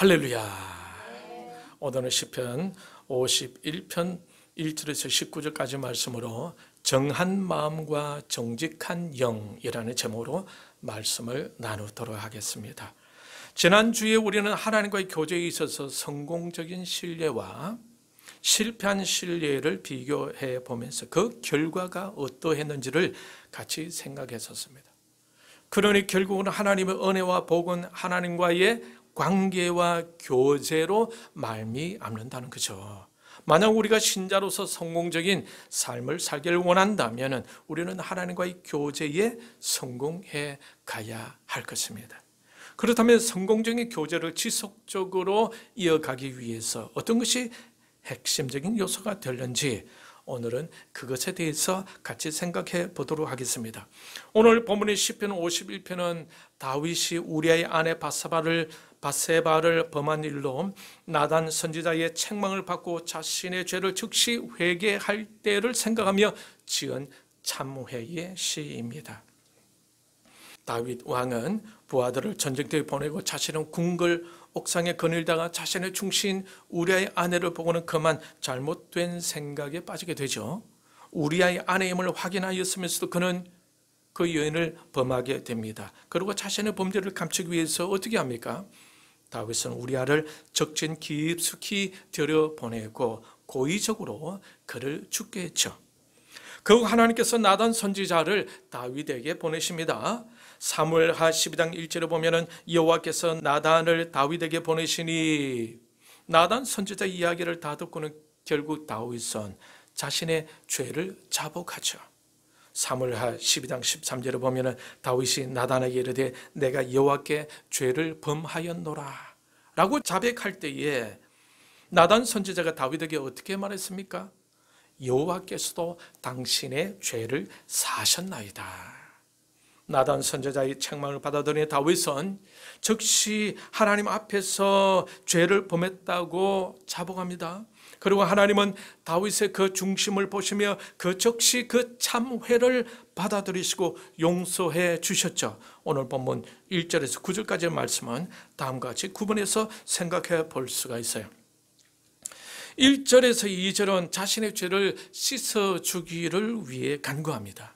할렐루야. 오늘은 시편 51편 1절에서 19절까지 말씀으로 정한 마음과 정직한 영이라는 제목으로 말씀을 나누도록 하겠습니다. 지난주에 우리는 하나님과의 교제에 있어서 성공적인 신뢰와 실패한 신뢰를 비교해 보면서 그 결과가 어떠했는지를 같이 생각했었습니다. 그러니 결국은 하나님의 은혜와 복은 하나님과의 관계와 교제로 말미암는다는 거죠. 만약 우리가 신자로서 성공적인 삶을 살기를 원한다면 우리는 하나님과의 교제에 성공해 가야 할 것입니다. 그렇다면 성공적인 교제를 지속적으로 이어가기 위해서 어떤 것이 핵심적인 요소가 되는지 오늘은 그것에 대해서 같이 생각해 보도록 하겠습니다. 오늘 본문의 시편 51편은 다윗이 우리아의 아내 바세바를 범한 일로 나단 선지자의 책망을 받고 자신의 죄를 즉시 회개할 때를 생각하며 지은 참회의 시입니다. 다윗 왕은 부하들을 전쟁터에 보내고 자신은 궁궐 옥상에 거닐다가 자신의 충신 우리아의 아내를 보고는 그만 잘못된 생각에 빠지게 되죠. 우리아의 아내임을 확인하였으면서도 그는 그 여인을 범하게 됩니다. 그리고 자신의 범죄를 감추기 위해서 어떻게 합니까? 다윗은 우리아를 적진 깊숙이 들여보내고 고의적으로 그를 죽게 했죠. 그 하나님께서 나단 선지자를 다윗에게 보내십니다. 사무엘하 12장 1절에 보면은 여호와께서 나단을 다윗에게 보내시니, 나단 선지자 이야기를 다 듣고는 결국 다윗은 자신의 죄를 자복하죠. 사무엘하 12장 13절에 보면은 다윗이 나단에게 이르되 내가 여호와께 죄를 범하였노라 라고 자백할 때에 나단 선지자가 다윗에게 어떻게 말했습니까? 여호와께서도 당신의 죄를 사하셨나이다. 나단 선지자의 책망을 받아들인 다윗은 즉시 하나님 앞에서 죄를 범했다고 자복합니다. 그리고 하나님은 다윗의 그 중심을 보시며 그 즉시 그 참회를 받아들이시고 용서해 주셨죠. 오늘 본문 1절에서 9절까지의 말씀은 다음과 같이 구분해서 생각해 볼 수가 있어요. 1절에서 2절은 자신의 죄를 씻어주기를 위해 간구합니다.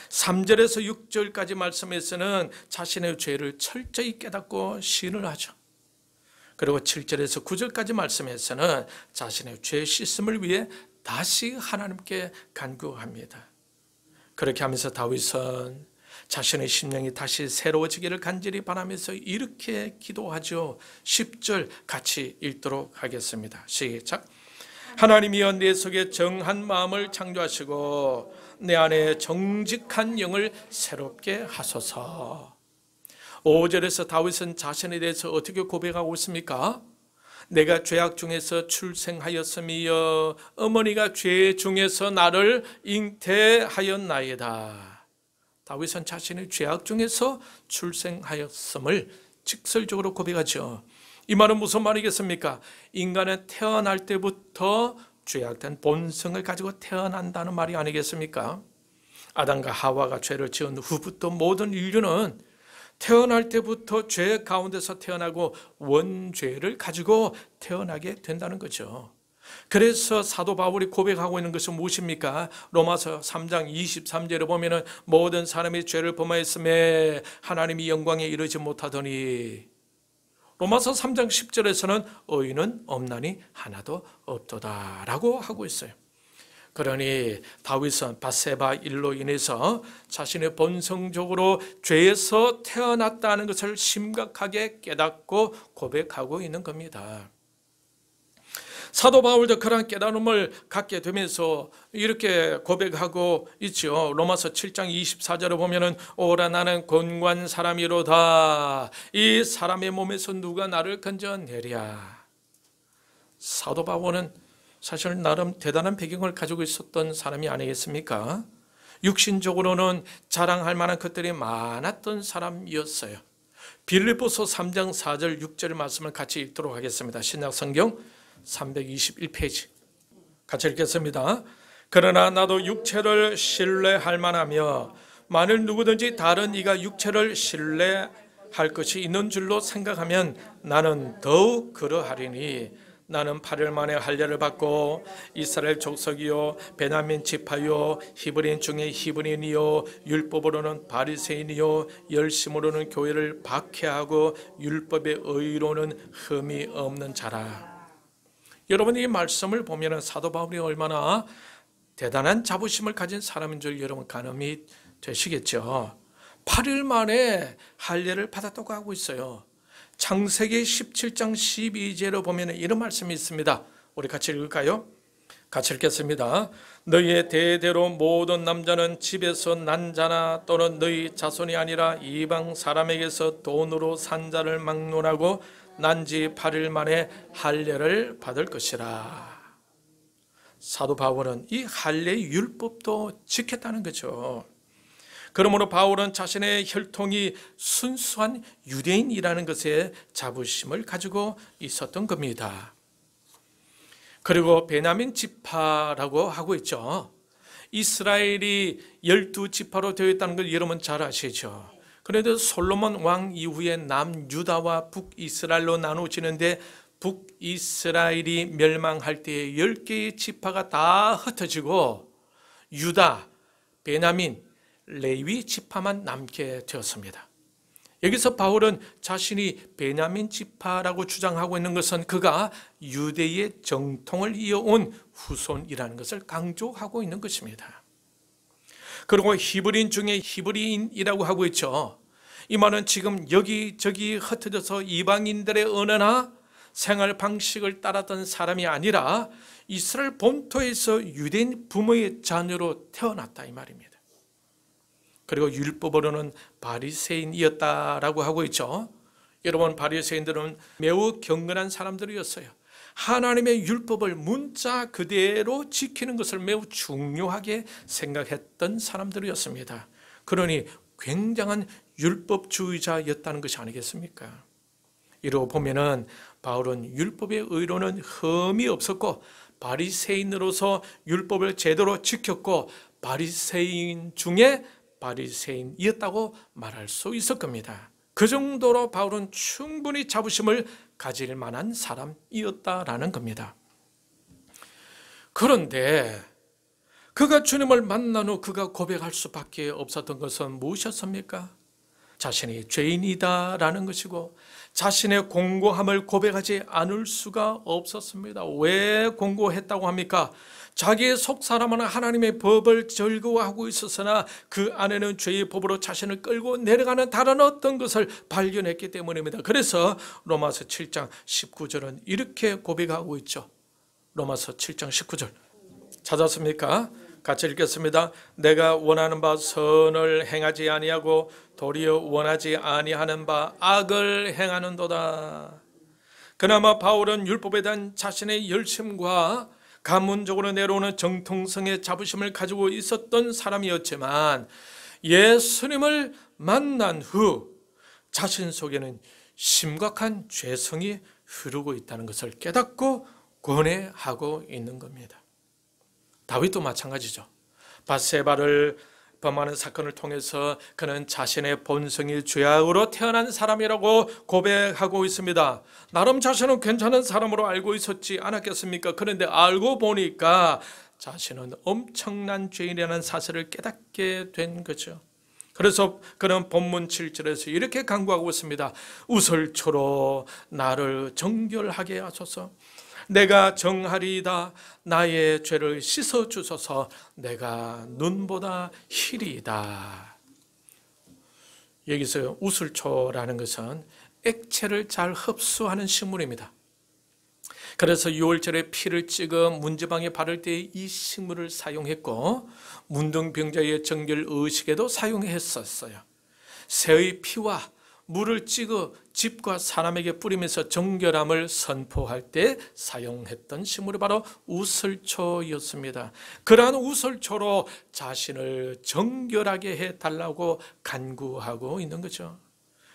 3절에서 6절까지 말씀에서는 자신의 죄를 철저히 깨닫고 시인을 하죠. 그리고 7절에서 9절까지 말씀에서는 자신의 죄 씻음을 위해 다시 하나님께 간구합니다. 그렇게 하면서 다윗은 자신의 심령이 다시 새로워지기를 간절히 바라면서 이렇게 기도하죠. 10절 같이 읽도록 하겠습니다. 시작. 하나님이여 내 속에 정한 마음을 창조하시고 내 안에 정직한 영을 새롭게 하소서. 5절에서 다윗은 자신에 대해서 어떻게 고백하고 있습니까? 내가 죄악 중에서 출생하였으며 어머니가 죄 중에서 나를 잉태하였나이다. 다윗은 자신의 죄악 중에서 출생하였음을 직설적으로 고백하죠. 이 말은 무슨 말이겠습니까? 인간은 태어날 때부터 죄악된 본성을 가지고 태어난다는 말이 아니겠습니까? 아담과 하와가 죄를 지은 후부터 모든 인류는 태어날 때부터 죄 가운데서 태어나고 원죄를 가지고 태어나게 된다는 거죠. 그래서 사도 바울이 고백하고 있는 것은 무엇입니까? 로마서 3장 23절에 보면은 모든 사람이 죄를 범하였음에 하나님이 영광에 이르지 못하더니, 로마서 3장 10절에서는 의인은 없나니 하나도 없도다 라고 하고 있어요. 그러니 다윗은 바세바 일로 인해서 자신의 본성적으로 죄에서 태어났다는 것을 심각하게 깨닫고 고백하고 있는 겁니다. 사도 바울도 그런 깨달음을 갖게 되면서 이렇게 고백하고 있죠. 로마서 7장 24절에 보면은 오라 나는 곤고한 사람이로다. 이 사람의 몸에서 누가 나를 건져내랴. 사도 바울은 사실 나름 대단한 배경을 가지고 있었던 사람이 아니겠습니까? 육신적으로는 자랑할 만한 것들이 많았던 사람이었어요. 빌립보서 3장 4절 6절 말씀을 같이 읽도록 하겠습니다. 신약성경 321페이지 같이 읽겠습니다. 그러나 나도 육체를 신뢰할 만하며 만일 누구든지 다른 이가 육체를 신뢰 할 것이 있는 줄로 생각하면 나는 더욱 그러하리니 나는 8일 만에 할례를 받고 이스라엘 족속이요 베냐민 지파요 히브리인 중에 히브리인이요 율법으로는 바리새인이요 열심으로는 교회를 박해하고 율법의 의로는 흠이 없는 자라. 여러분, 이 말씀을 보면 사도 바울이 얼마나 대단한 자부심을 가진 사람인 줄 여러분 가늠이 되시겠죠. 8일 만에 할례를 받았다고 하고 있어요. 창세기 17장 12절로 보면 이런 말씀이 있습니다. 우리 같이 읽을까요? 같이 읽겠습니다. 너희의 대대로 모든 남자는 집에서 난 자나 또는 너희 자손이 아니라 이방 사람에게서 돈으로 산 자를 막론하고 난 지 8일 만에 할례를 받을 것이라. 사도 바울은 이 할례 율법도 지켰다는 거죠. 그러므로 바울은 자신의 혈통이 순수한 유대인이라는 것에 자부심을 가지고 있었던 겁니다. 그리고 베냐민 지파라고 하고 있죠. 이스라엘이 12지파로 되어 있다는 걸 여러분 잘 아시죠. 그런데 솔로몬 왕 이후에 남유다와 북이스라엘로 나누어지는데 북이스라엘이 멸망할 때 10개의 지파가 다 흩어지고 유다, 베냐민, 레위 지파만 남게 되었습니다. 여기서 바울은 자신이 베냐민 지파라고 주장하고 있는 것은 그가 유대의 정통을 이어온 후손이라는 것을 강조하고 있는 것입니다. 그리고 히브리인 중에 히브리인이라고 하고 있죠. 이 말은 지금 여기저기 흩어져서 이방인들의 언어나 생활 방식을 따랐던 사람이 아니라 이스라엘 본토에서 유대인 부모의 자녀로 태어났다 이 말입니다. 그리고 율법으로는 바리새인이었다라고 하고 있죠. 여러분, 바리새인들은 매우 경건한 사람들이었어요. 하나님의 율법을 문자 그대로 지키는 것을 매우 중요하게 생각했던 사람들이었습니다. 그러니 굉장한 율법주의자였다는 것이 아니겠습니까? 이러고 보면은 바울은 율법의 의로는 흠이 없었고 바리새인으로서 율법을 제대로 지켰고 바리새인 중에 바리새인이었다고 말할 수 있을 겁니다. 그 정도로 바울은 충분히 자부심을 가질 만한 사람이었다라는 겁니다. 그런데 그가 주님을 만난 후 그가 고백할 수밖에 없었던 것은 무엇이었습니까? 자신이 죄인이다라는 것이고 자신의 공고함을 고백하지 않을 수가 없었습니다. 왜 공고했다고 합니까? 자기의 속사람은 하나님의 법을 즐거워하고 있었으나 그 안에는 죄의 법으로 자신을 끌고 내려가는 다른 어떤 것을 발견했기 때문입니다. 그래서 로마서 7장 19절은 이렇게 고백하고 있죠. 로마서 7장 19절 찾았습니까? 같이 읽겠습니다. 내가 원하는 바 선을 행하지 아니하고 도리어 원하지 아니하는 바 악을 행하는도다. 그나마 바울은 율법에 대한 자신의 열심과 가문적으로 내려오는 정통성의 자부심을 가지고 있었던 사람이었지만 예수님을 만난 후 자신 속에는 심각한 죄성이 흐르고 있다는 것을 깨닫고 고뇌하고 있는 겁니다. 다윗도 마찬가지죠. 밧세바를 범하는 사건을 통해서 그는 자신의 본성이 죄악으로 태어난 사람이라고 고백하고 있습니다. 나름 자신은 괜찮은 사람으로 알고 있었지 않았겠습니까? 그런데 알고 보니까 자신은 엄청난 죄인이라는 사실을 깨닫게 된 거죠. 그래서 그는 본문 7절에서 이렇게 간구하고 있습니다. 우설초로 나를 정결하게 하소서. 내가 정하리이다. 나의 죄를 씻어 주소서. 내가 눈보다 희리이다. 여기서 우슬초라는 것은 액체를 잘 흡수하는 식물입니다. 그래서 6월절에 피를 찍어 문지방에 바를 때 이 식물을 사용했고 문둥병자의 정결 의식에도 사용했었어요. 새의 피와 물을 찍어 집과 사람에게 뿌리면서 정결함을 선포할 때 사용했던 식물이 바로 우슬초였습니다. 그러한 우슬초로 자신을 정결하게 해달라고 간구하고 있는 거죠.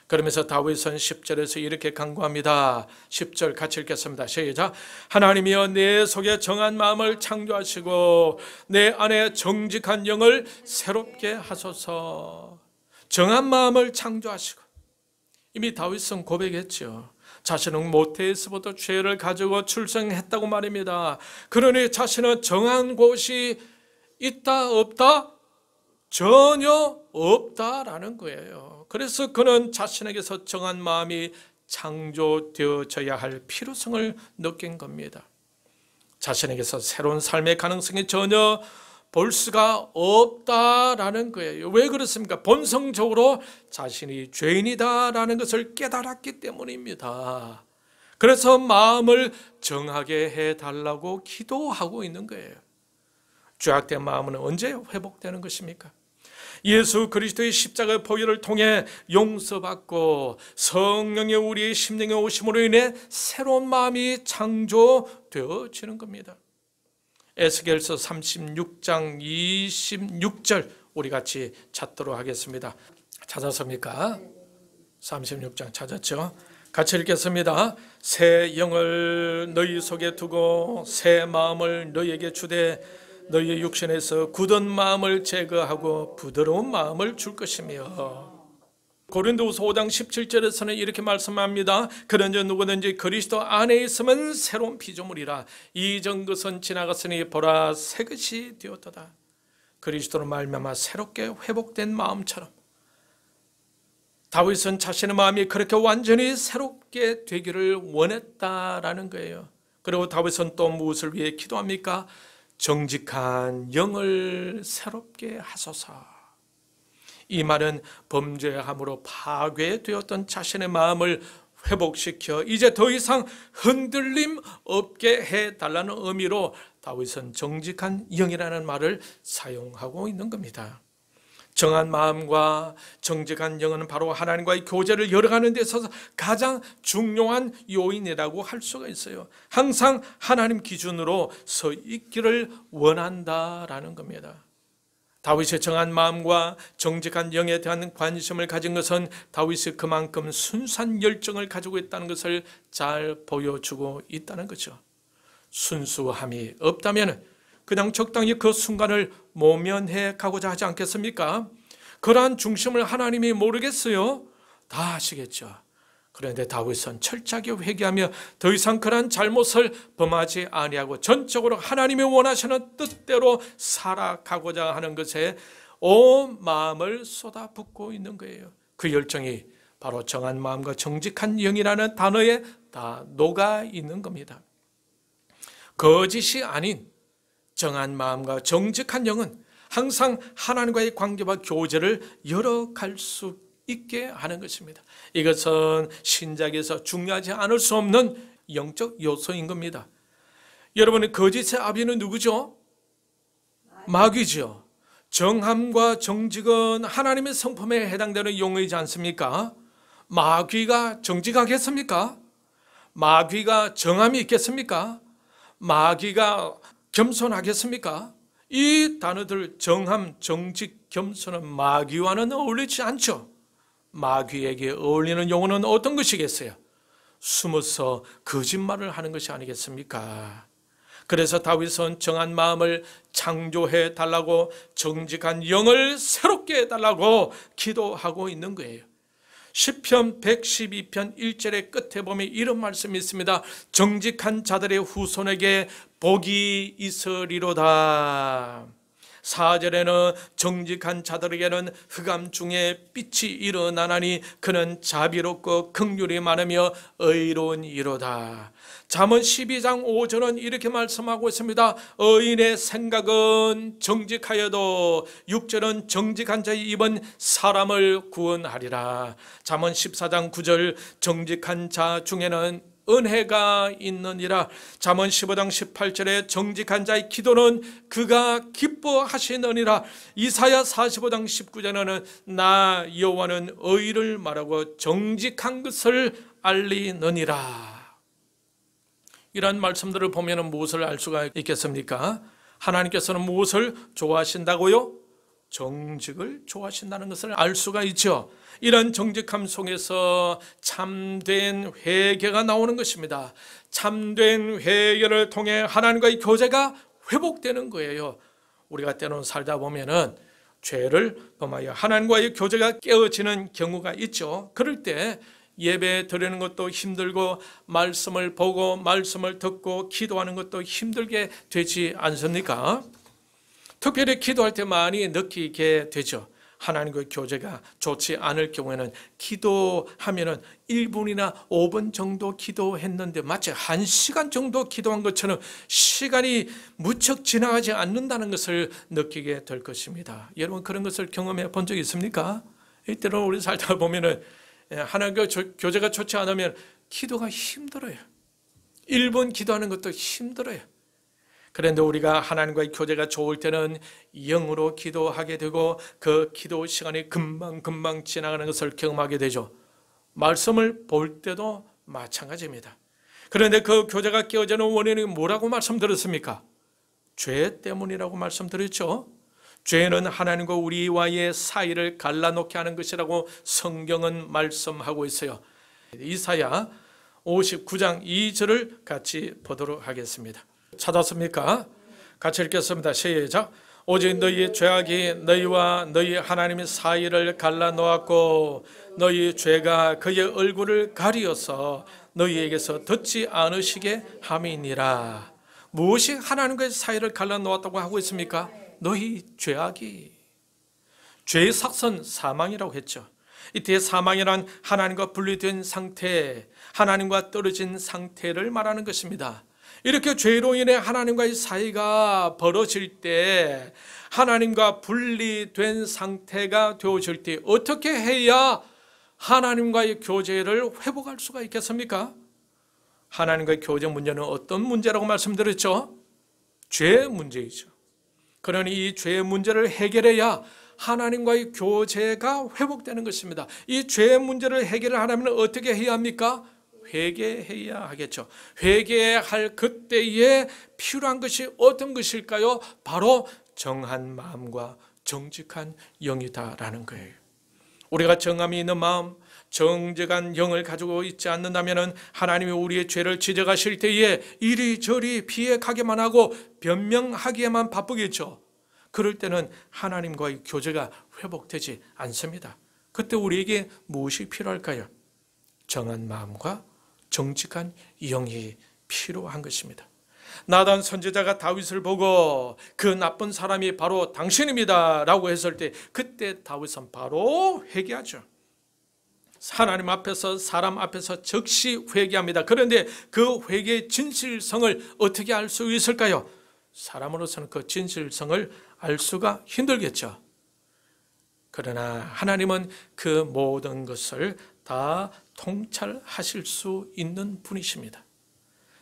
그러면서 다윗은 10절에서 이렇게 간구합니다. 10절 같이 읽겠습니다. 시작. 하나님이여 내 속에 정한 마음을 창조하시고 내 안에 정직한 영을 새롭게 하소서. 정한 마음을 창조하시고 이미 다윗은 고백했죠. 자신은 모태에서부터 죄를 가지고 출생했다고 말입니다. 그러니 자신은 정한 곳이 있다 없다? 전혀 없다라는 거예요. 그래서 그는 자신에게서 정한 마음이 창조되어져야 할 필요성을 느낀 겁니다. 자신에게서 새로운 삶의 가능성이 전혀 볼 수가 없다라는 거예요. 왜 그렇습니까? 본성적으로 자신이 죄인이다라는 것을 깨달았기 때문입니다. 그래서 마음을 정하게 해달라고 기도하고 있는 거예요. 죄악된 마음은 언제 회복되는 것입니까? 예수 그리스도의 십자가 보혈을 통해 용서받고 성령의 우리의 심령에 오심으로 인해 새로운 마음이 창조되어지는 겁니다. 에스겔서 36장 26절 우리 같이 찾도록 하겠습니다. 찾았습니까? 36장 찾았죠? 같이 읽겠습니다. 새 영을 너희 속에 두고 새 마음을 너희에게 주되 너희의 육신에서 굳은 마음을 제거하고 부드러운 마음을 줄 것이며. 고린도후서 5장 17절에서는 이렇게 말씀합니다. 그런즉 누구든지 그리스도 안에 있으면 새로운 피조물이라 이전 것은 지나갔으니 보라 새 것이 되었도다. 그리스도로 말미암아 새롭게 회복된 마음처럼 다윗은 자신의 마음이 그렇게 완전히 새롭게 되기를 원했다라는 거예요. 그리고 다윗은 또 무엇을 위해 기도합니까? 정직한 영을 새롭게 하소서. 이 말은 범죄함으로 파괴되었던 자신의 마음을 회복시켜 이제 더 이상 흔들림 없게 해달라는 의미로 다윗은 정직한 영이라는 말을 사용하고 있는 겁니다. 정한 마음과 정직한 영은 바로 하나님과의 교제를 열어가는 데 있어서 가장 중요한 요인이라고 할 수가 있어요. 항상 하나님 기준으로 서 있기를 원한다라는 겁니다. 다윗의 정한 마음과 정직한 영에 대한 관심을 가진 것은 다윗이 그만큼 순수한 열정을 가지고 있다는 것을 잘 보여주고 있다는 거죠. 순수함이 없다면 그냥 적당히 그 순간을 모면해 가고자 하지 않겠습니까? 그러한 중심을 하나님이 모르겠어요? 다 아시겠죠. 그런데 다윗은 철저하게 회개하며 더 이상 그러한 잘못을 범하지 아니하고 전적으로 하나님이 원하시는 뜻대로 살아가고자 하는 것에 온 마음을 쏟아붓고 있는 거예요. 그 열정이 바로 정한 마음과 정직한 영이라는 단어에 다 녹아 있는 겁니다. 거짓이 아닌 정한 마음과 정직한 영은 항상 하나님과의 관계와 교제를 열어갈 수 있게 하는 것입니다. 이것은 신작에서 중요하지 않을 수 없는 영적 요소인 겁니다. 여러분의 거짓의 아비는 누구죠? 마귀죠. 정함과 정직은 하나님의 성품에 해당되는 용어이지 않습니까? 마귀가 정직하겠습니까? 마귀가 정함이 있겠습니까? 마귀가 겸손하겠습니까? 이 단어들 정함, 정직, 겸손은 마귀와는 어울리지 않죠. 마귀에게 어울리는 용어는 어떤 것이겠어요? 숨어서 거짓말을 하는 것이 아니겠습니까? 그래서 다윗은 정한 마음을 창조해 달라고 정직한 영을 새롭게 해달라고 기도하고 있는 거예요. 시편 112편 1절의 끝에 보면 이런 말씀이 있습니다. 정직한 자들의 후손에게 복이 있으리로다. 4절에는 정직한 자들에게는 흑암 중에 빛이 일어나나니 그는 자비롭고 긍휼이 많으며 의로운이로다. 잠언 12장 5절은 이렇게 말씀하고 있습니다. 의인의 생각은 정직하여도 6절은 정직한 자의 입은 사람을 구원하리라. 잠언 14장 9절 정직한 자 중에는 은혜가 있느니라. 잠언 15장 18절에 정직한 자의 기도는 그가 기뻐하시느니라. 이사야 45장 19절에는 나 여호와는 의를 말하고 정직한 것을 알리느니라. 이런 말씀들을 보면 무엇을 알 수가 있겠습니까? 하나님께서는 무엇을 좋아하신다고요? 정직을 좋아하신다는 것을 알 수가 있죠. 이런 정직함 속에서 참된 회개가 나오는 것입니다. 참된 회개를 통해 하나님과의 교제가 회복되는 거예요. 우리가 때로는 살다 보면은 죄를 범하여 하나님과의 교제가 깨어지는 경우가 있죠. 그럴 때 예배 드리는 것도 힘들고 말씀을 보고 말씀을 듣고 기도하는 것도 힘들게 되지 않습니까? 특별히 기도할 때 많이 느끼게 되죠. 하나님과의 교제가 좋지 않을 경우에는 기도하면은 1분이나 5분 정도 기도했는데 마치 1시간 정도 기도한 것처럼 시간이 무척 지나가지 않는다는 것을 느끼게 될 것입니다. 여러분 그런 것을 경험해 본 적 있습니까? 이때는 우리 살다 보면은 하나님과 교제가 좋지 않으면 기도가 힘들어요. 1분 기도하는 것도 힘들어요. 그런데 우리가 하나님과의 교제가 좋을 때는 영으로 기도하게 되고 그 기도 시간이 금방 지나가는 것을 경험하게 되죠. 말씀을 볼 때도 마찬가지입니다. 그런데 그 교제가 깨어지는 원인이 뭐라고 말씀드렸습니까? 죄 때문이라고 말씀드렸죠. 죄는 하나님과 우리와의 사이를 갈라놓게 하는 것이라고 성경은 말씀하고 있어요. 이사야 59장 2절을 같이 보도록 하겠습니다. 찾았습니까? 같이 읽겠습니다. 시작. 오직 너희의 죄악이 너희와 너희 하나님의 사이를 갈라놓았고 너희 죄가 그의 얼굴을 가리어서 너희에게서 듣지 않으시게 함이니라. 무엇이 하나님과의 사이를 갈라놓았다고 하고 있습니까? 너희 죄악이. 죄의 삭선 사망이라고 했죠. 이때 사망이란 하나님과 분리된 상태, 하나님과 떨어진 상태를 말하는 것입니다. 이렇게 죄로 인해 하나님과의 사이가 벌어질 때, 하나님과 분리된 상태가 되어질 때 어떻게 해야 하나님과의 교제를 회복할 수가 있겠습니까? 하나님과의 교제 문제는 어떤 문제라고 말씀드렸죠? 죄 문제이죠. 그러니 이 죄 문제를 해결해야 하나님과의 교제가 회복되는 것입니다. 이 죄 문제를 해결하려면 어떻게 해야 합니까? 회개해야 하겠죠. 회개해야 할 그때에 필요한 것이 어떤 것일까요? 바로 정한 마음과 정직한 영이다라는 거예요. 우리가 정함이 있는 마음, 정직한 영을 가지고 있지 않는다면 하나님이 우리의 죄를 지적하실 때에 이리저리 비핵하게만 하고 변명하기에만 바쁘겠죠. 그럴 때는 하나님과의 교제가 회복되지 않습니다. 그때 우리에게 무엇이 필요할까요? 정한 마음과 정직한 영이 필요한 것입니다. 나단 선지자가 다윗을 보고 그 나쁜 사람이 바로 당신입니다 라고 했을 때 그때 다윗은 바로 회개하죠. 하나님 앞에서 사람 앞에서 즉시 회개합니다. 그런데 그 회개의 진실성을 어떻게 알 수 있을까요? 사람으로서는 그 진실성을 알 수가 힘들겠죠. 그러나 하나님은 그 모든 것을 다 통찰하실 수 있는 분이십니다.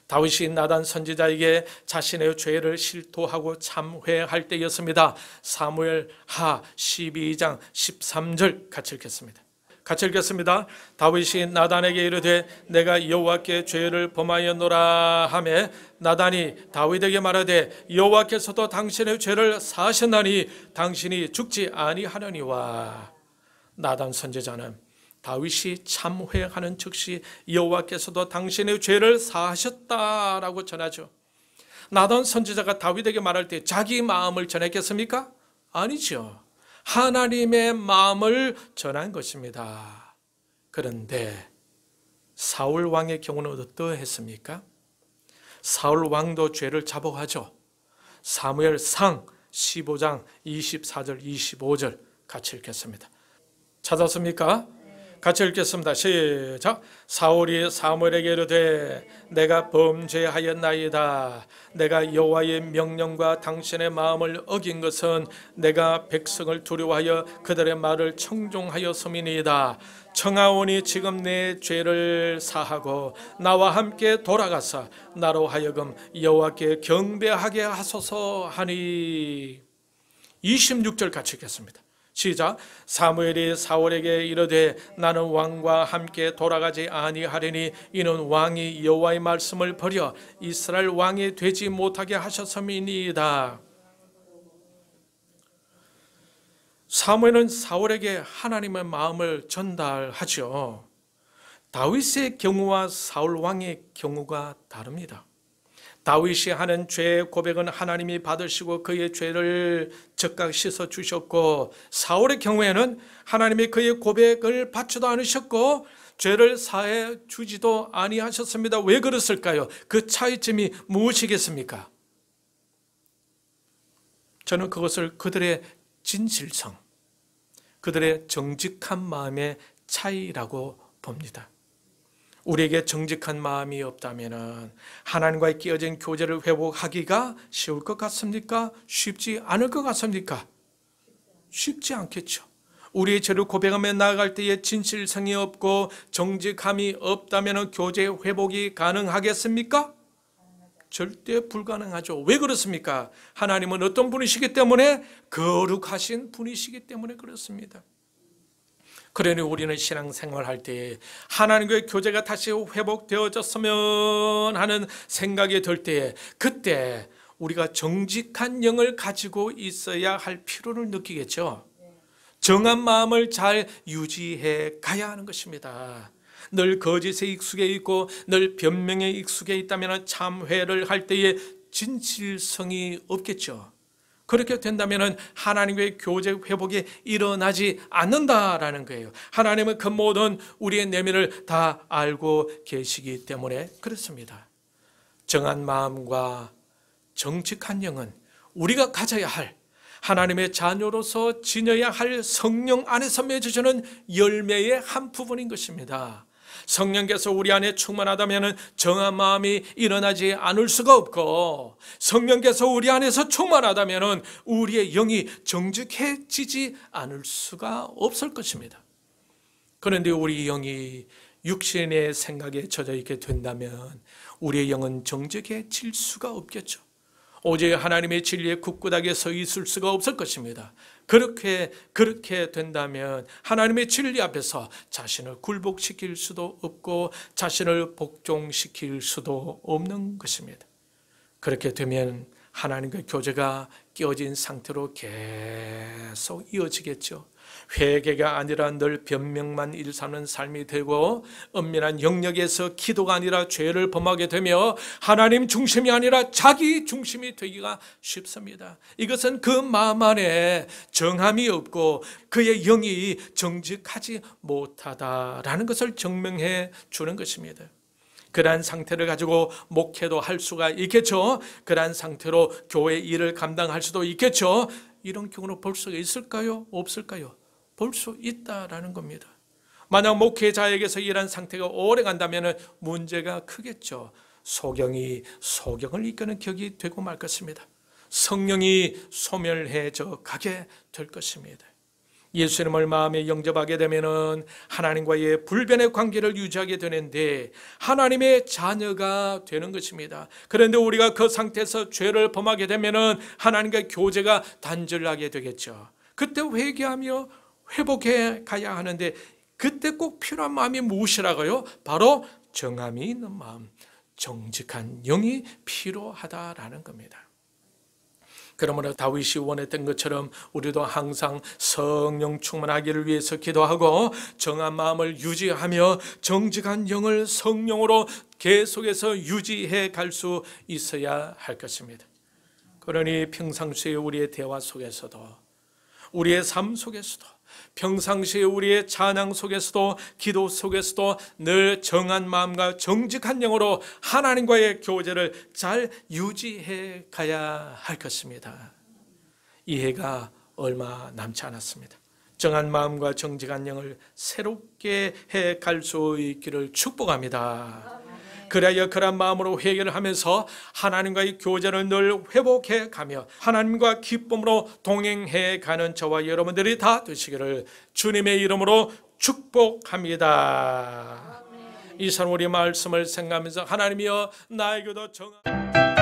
다윗이 나단 선지자에게 자신의 죄를 실토하고 참회할 때였습니다. 사무엘하 12장 13절 같이 읽겠습니다. 같이 읽겠습니다. 다윗이 나단에게 이르되 내가 여호와께 죄를 범하였노라 하매 나단이 다윗에게 말하되 여호와께서도 당신의 죄를 사하셨나니 당신이 죽지 아니하려니와. 나단 선지자는 다윗이 참회하는 즉시 여호와께서도 당신의 죄를 사하셨다라고 전하죠. 나단 선지자가 다윗에게 말할 때 자기 마음을 전했겠습니까? 아니죠. 하나님의 마음을 전한 것입니다. 그런데 사울 왕의 경우는 어떠했습니까? 사울 왕도 죄를 자복하죠. 사무엘상 15장 24절 25절 같이 읽겠습니다. 찾았습니까? 같이 읽겠습니다. 시작. 사울이 사무엘에게 이르되 내가 범죄하였나이다. 내가 여호와의 명령과 당신의 마음을 어긴 것은 내가 백성을 두려워하여 그들의 말을 청종하였음이니이다. 청하오니 지금 내 죄를 사하고 나와 함께 돌아가서 나로 하여금 여호와께 경배하게 하소서 하니. 26절 같이 읽겠습니다. 시작. 사무엘이 사울에게 이르되 나는 왕과 함께 돌아가지 아니하리니 이는 왕이 여호와의 말씀을 버려 이스라엘 왕이 되지 못하게 하셨음이니이다. 사무엘은 사울에게 하나님의 마음을 전달하죠. 다윗의 경우와 사울 왕의 경우가 다릅니다. 다윗이 하는 죄 고백은 하나님이 받으시고 그의 죄를 즉각 씻어 주셨고, 사울의 경우에는 하나님이 그의 고백을 받지도 않으셨고 죄를 사해 주지도 아니하셨습니다. 왜 그랬을까요? 그 차이점이 무엇이겠습니까? 저는 그것을 그들의 진실성, 그들의 정직한 마음의 차이라고 봅니다. 우리에게 정직한 마음이 없다면 하나님과의 끼어진 교제를 회복하기가 쉬울 것 같습니까? 쉽지 않을 것 같습니까? 쉽지 않겠죠. 우리의 죄를 고백하며 나아갈 때에 진실성이 없고 정직함이 없다면 교제 회복이 가능하겠습니까? 절대 불가능하죠. 왜 그렇습니까? 하나님은 어떤 분이시기 때문에? 거룩하신 분이시기 때문에 그렇습니다. 그러니 우리는 신앙생활할 때 하나님과의 교제가 다시 회복되어졌으면 하는 생각이 들 때에 그때 우리가 정직한 영을 가지고 있어야 할 필요를 느끼겠죠. 정한 마음을 잘 유지해 가야 하는 것입니다. 늘 거짓에 익숙해 있고 늘 변명에 익숙해 있다면 참회를 할 때에 진실성이 없겠죠. 그렇게 된다면 하나님과의 교제 회복이 일어나지 않는다라는 거예요. 하나님은 그 모든 우리의 내면을 다 알고 계시기 때문에 그렇습니다. 정한 마음과 정직한 영은 우리가 가져야 할 하나님의 자녀로서 지녀야 할 성령 안에서 맺어주는 열매의 한 부분인 것입니다. 성령께서 우리 안에 충만하다면 정한 마음이 일어나지 않을 수가 없고 성령께서 우리 안에서 충만하다면 우리의 영이 정직해지지 않을 수가 없을 것입니다. 그런데 우리 영이 육신의 생각에 젖어 있게 된다면 우리의 영은 정직해질 수가 없겠죠. 오직 하나님의 진리에 굳굳하게 서 있을 수가 없을 것입니다. 그렇게 된다면 하나님의 진리 앞에서 자신을 굴복시킬 수도 없고 자신을 복종시킬 수도 없는 것입니다. 그렇게 되면 하나님과 교제가 깨어진 상태로 계속 이어지겠죠. 회개가 아니라 늘 변명만 일삼는 삶이 되고 은밀한 영역에서 기도가 아니라 죄를 범하게 되며 하나님 중심이 아니라 자기 중심이 되기가 쉽습니다. 이것은 그 마음 안에 정함이 없고 그의 영이 정직하지 못하다라는 것을 증명해 주는 것입니다. 그러한 상태를 가지고 목회도 할 수가 있겠죠. 그러한 상태로 교회 일을 감당할 수도 있겠죠. 이런 경우는 볼 수가 있을까요? 없을까요? 볼 수 있다라는 겁니다. 만약 목회자에게서 이러한 상태가 오래 간다면 문제가 크겠죠. 소경을 이끄는 격이 되고 말 것입니다. 성령이 소멸해져 가게 될 것입니다. 예수님을 마음에 영접하게 되면 하나님과의 불변의 관계를 유지하게 되는데 하나님의 자녀가 되는 것입니다. 그런데 우리가 그 상태에서 죄를 범하게 되면 하나님과 교제가 단절하게 되겠죠. 그때 회개하며 회복해 가야 하는데 그때 꼭 필요한 마음이 무엇이라고요? 바로 정함이 있는 마음, 정직한 영이 필요하다라는 겁니다. 그러므로 다윗이 원했던 것처럼 우리도 항상 성령 충만하기를 위해서 기도하고 정한 마음을 유지하며 정직한 영을 성령으로 계속해서 유지해 갈 수 있어야 할 것입니다. 그러니 평상시에 우리의 대화 속에서도 우리의 삶 속에서도 평상시에 우리의 찬양 속에서도 기도 속에서도 늘 정한 마음과 정직한 영으로 하나님과의 교제를 잘 유지해 가야 할 것입니다. 이 해가 얼마 남지 않았습니다. 정한 마음과 정직한 영을 새롭게 해 갈 수 있기를 축복합니다. 그래야 그런 마음으로 회개를 하면서 하나님과의 교제를 늘 회복해 가며 하나님과 기쁨으로 동행해 가는 저와 여러분들이 다 되시기를 주님의 이름으로 축복합니다. 이 시간 우리 말씀을 생각하면서 하나님이여 나에게도 정한